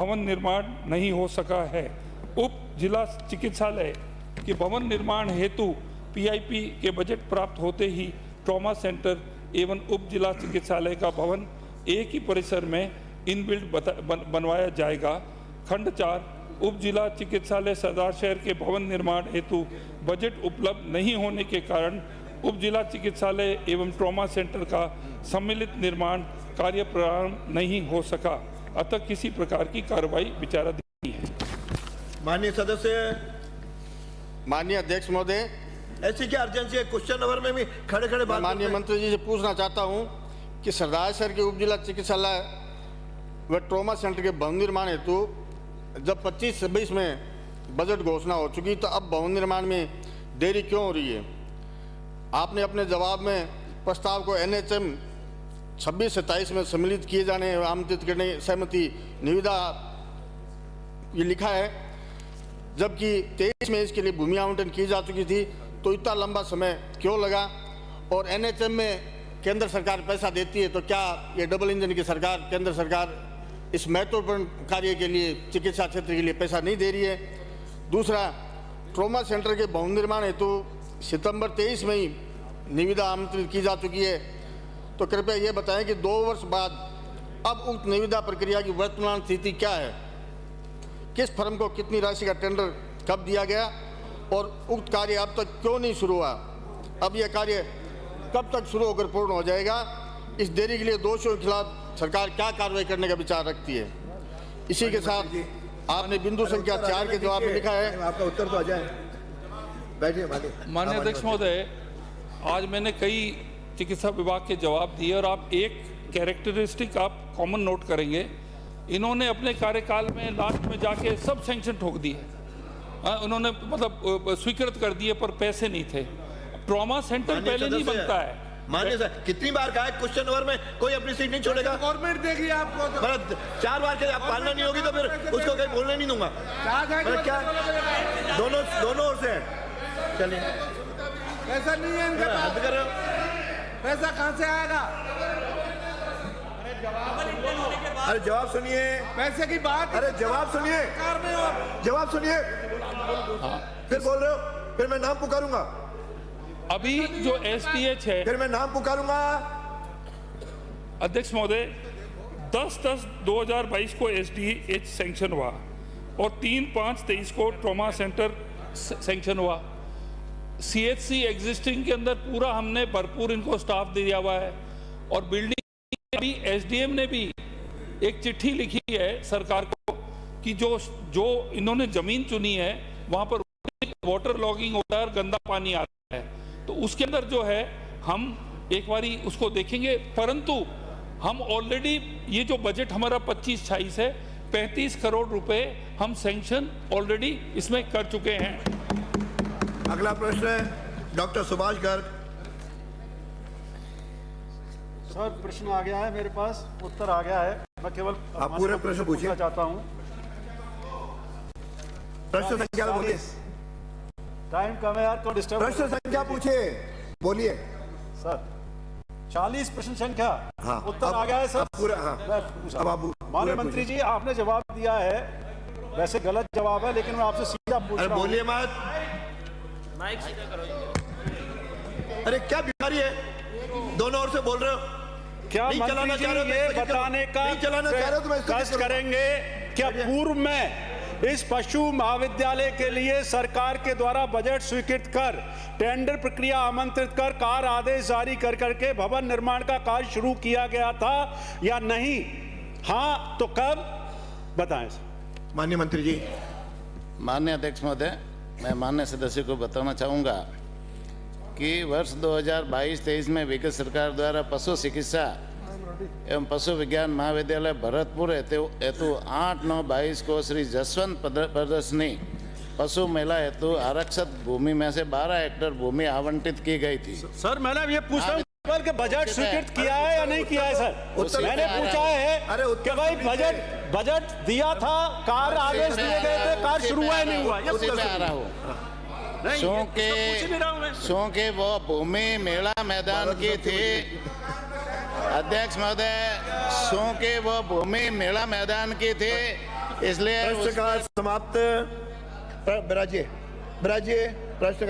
भवन निर्माण नहीं हो सका है। उप जिला चिकित्सालय के भवन निर्माण हेतु पीआईपी के बजट प्राप्त होते ही ट्रॉमा सेंटर एवं उप जिला चिकित्सालय का भवन एक ही परिसर में इनबिल्ट बनवाया जाएगा। खंड 4 उप जिला चिकित्सालय सरदार शहर के भवन निर्माण हेतु बजट उपलब्ध नहीं होने के कारण उप जिला चिकित्सालय एवं ट्रॉमा सेंटर का सम्मिलित निर्माण कार्य प्रारंभ नहीं हो सका, अतः किसी प्रकार की कार्रवाई विचाराधीन है। माननीय सदस्य, माननीय अध्यक्ष महोदय, ऐसी क्या अर्जेंसी है? क्वेश्चन नंबर में भी खड़े खड़े बात माननीय मंत्री जी से पूछना चाहता हूं कि सरदार शहर के उप जिला चिकित्सालय व ट्रॉमा सेंटर के भवन निर्माण हेतु जब 25-26 में बजट घोषणा हो चुकी तो अब भवन निर्माण में देरी क्यों हो रही है? आपने अपने जवाब में प्रस्ताव को NHM 26-27 में सम्मिलित किए जाने आमंत्रित करने सहमति निविदा ये लिखा है, जबकि 23 में इसके लिए भूमि आवंटन की जा चुकी थी, तो इतना लंबा समय क्यों लगा? और NHM में केंद्र सरकार पैसा देती है, तो क्या ये डबल इंजन की सरकार, केंद्र सरकार इस महत्वपूर्ण कार्य के लिए, चिकित्सा क्षेत्र के लिए पैसा नहीं दे रही है? दूसरा, ट्रॉमा सेंटर के भवन निर्माण हेतु सितंबर 23 में ही निविदा आमंत्रित की जा चुकी है, तो कृपया ये बताएं कि 2 वर्ष बाद अब उक्त निविदा प्रक्रिया की वर्तमान स्थिति क्या है? किस फर्म को कितनी राशि का टेंडर कब दिया गया और उक्त कार्य अब तक क्यों नहीं शुरू हुआ? अब यह कार्य कब तक शुरू होकर पूर्ण हो जाएगा? इस देरी के लिए दोषियों के खिलाफ सरकार क्या कार्रवाई करने का विचार रखती है? इसी के साथ आपने बिंदु संख्या 4 के जवाब में लिखा है, आपका उत्तर तो आ जाए। बैठिए। माननीय अध्यक्ष महोदय, आज मैंने कई चिकित्सा विभाग के जवाब दिए और आप एक कैरेक्टरिस्टिक आप कॉमन नोट करेंगे, इन्होंने अपने कार्यकाल में लास्ट में जाके सब सैंक्शन ठोक दिए। उन्होंने मतलब स्वीकृत कर दिए पर पैसे नहीं थे। ट्रॉमा सेंटर पहले नहीं बनता है। माननीय सर, कितनी बार कहा है क्वेश्चन नंबर में कोई अपनी सीट नहीं छोड़ेगा। गवर्नमेंट देगी आपको तो। मतलब 4 बार के आप पालना नहीं होगी तो फिर उसको कहीं बोलने नहीं दूंगा। मतलब क्या दोनों ओर से चलिए, पैसा नहीं है इनके पास, हद कर रहे हो। पैसा कहाँ से आएगा? अरे जवाब सुनिए, पैसे की बात। अरे जवाब सुनिए, कार में हो, जवाब सुनिए। फिर बोल रहे हो, फिर मैं नाम पुकारूंगा। अभी जो STH है, फिर मैं नाम पुकारूंगा। अध्यक्ष महोदय, 10/10/2022 को STH सैंक्शन हुआ और 3/5/23 को ट्रॉमा सेंटर सैंक्शन हुआ। CHC एग्जिस्टिंग के अंदर पूरा हमने भरपूर इनको स्टाफ दिया हुआ है और बिल्डिंग भी SDM ने भी एक चिट्ठी लिखी है सरकार को कि जो इन्होंने जमीन चुनी है वहां पर वाटर लॉगिंग होता है और गंदा पानी आता है, तो उसके अंदर जो है हम एक बारी उसको देखेंगे। परंतु हम ऑलरेडी ये जो बजट हमारा 25-26 है, 35 करोड़ रुपए हम सैंक्शन ऑलरेडी इसमें कर चुके हैं। अगला प्रश्न है डॉक्टर सुभाष गर्ग। सर, प्रश्न आ गया है मेरे पास, उत्तर आ गया है। मैं केवल आप पूरे प्रश्न पूछना चाहता हूं। प्रश्न संख्या बोलिए। टाइम कम है यार, क्यों डिस्टर्ब? प्रश्न संख्या पूछिए, बोलिए सर। 40 प्रश्न संख्या। हाँ, उत्तर आ गया है सर पूरा। हाँ, अब आप माननीय मंत्री जी, आपने जवाब दिया है, वैसे गलत जवाब है, लेकिन मैं आपसे सीधा पूछ रहा हूं। बोलिए मत, माइक सीधा करो। अरे क्या बीमारी है? दोनों ओर से बोल रहे हो। क्या मंत्री जी ये बताने का कष्ट करेंगे क्या पूर्व में इस पशु महाविद्यालय के लिए सरकार के द्वारा बजट स्वीकृत कर, टेंडर प्रक्रिया आमंत्रित कर, कार आदेश जारी कर करके भवन निर्माण का कार्य शुरू किया गया था या नहीं? हाँ तो कब, बताएं। माननीय मंत्री जी। माननीय अध्यक्ष महोदय, मैं माननीय सदस्य को बताना चाहूँगा कि वर्ष 2022-23 में विगत सरकार द्वारा पशु चिकित्सा एवं पशु विज्ञान महाविद्यालय भरतपुर हेतु 8/9/22 को श्री जसवंत प्रदर्शनी पशु मेला हेतु आरक्षित भूमि में से 12 हेक्टेयर भूमि आवंटित की गई थी। सर, मैंने ये पूछा कि बजट स्वीकृत किया है या नहीं किया है? सर, मैंने पूछा है कि भाई बजट दिया था, कार आदेश दिए गए थे, कार शुरू हुआ नहीं हुआ? आ रहा हूँ क्योंकि वो भूमि मेला मैदान की थी। अध्यक्ष महोदय, क्योंकि वो भूमि मेला मैदान की थी इसलिए प्रश्नकाल समाप्त। बराजिए, बराजिए, प्रश्नकाल